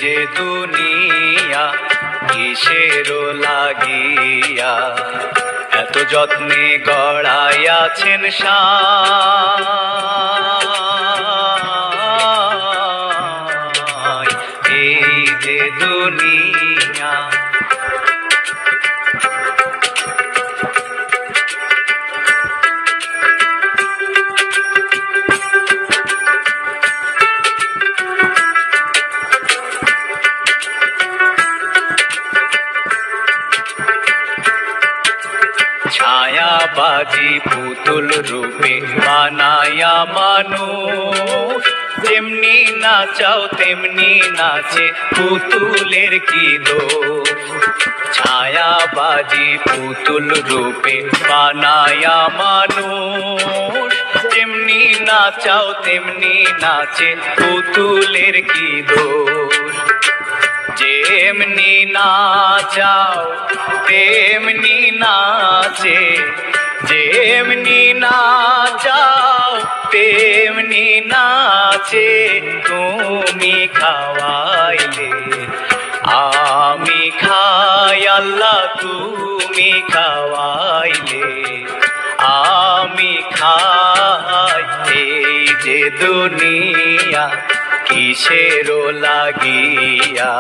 যে দুনিয়া কিসেরও লাগিয়া এত যত্নে গড়াইয়াছেন সায় এই যে দুনিয়া। ছায়াবাজি পুতুল রূপে বানায়া মানুষ, যেমনি নাচাও তেমনি নাচে পুতুলের কি দোষ। ছায়াবাজি পুতুল রূপে বানায়া মানুষ, যেমনি নাচাও তেমনি নাচে পুতুলের কি দোষ। যেমনি নাচাও তেমনি নাচে, যেমনি নাচাও তেমনি নাচে। তুমি খাওয়াইলে আমি খাই আল্লাহ, তুমি খাওয়াইলে আমি খাই। এই যে দুনিয়া কিসেরও লাগিয়া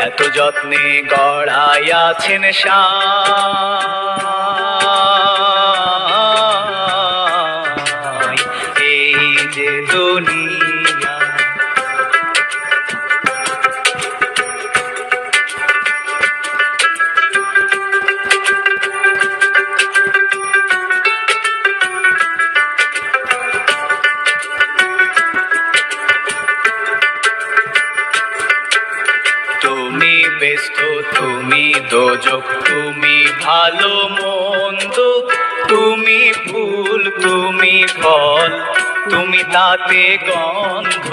এত যত্নে গড়াইয়াছেন সায় এই যে দুনিয়া। তুমি ব্যস্ত তুমি দোজক, তুমি ভালো মন্দ, তুমি ফুল তুমি ফল, তুমি তাতে গন্ধ।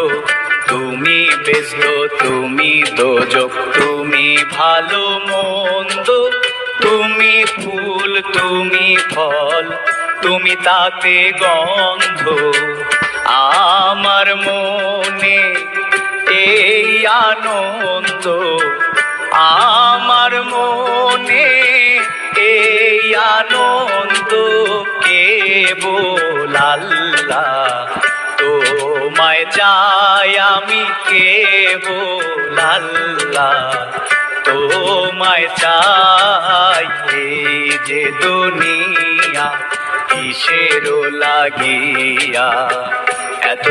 তুমি ব্যস্ত তুমি দোজক, তুমি ভালো মন্দ, তুমি ফুল তুমি ফল, তুমি তাতে গন্ধ। আমার মনে এই আনন্দ, আমার মনে এই আনন্দ কেবল আল্লাহ। তোমায় চাই আমি কেবল আল্লাহ, তোমায় চাই। এই যে দুনিয়া কিসেরও লাগিয়া এত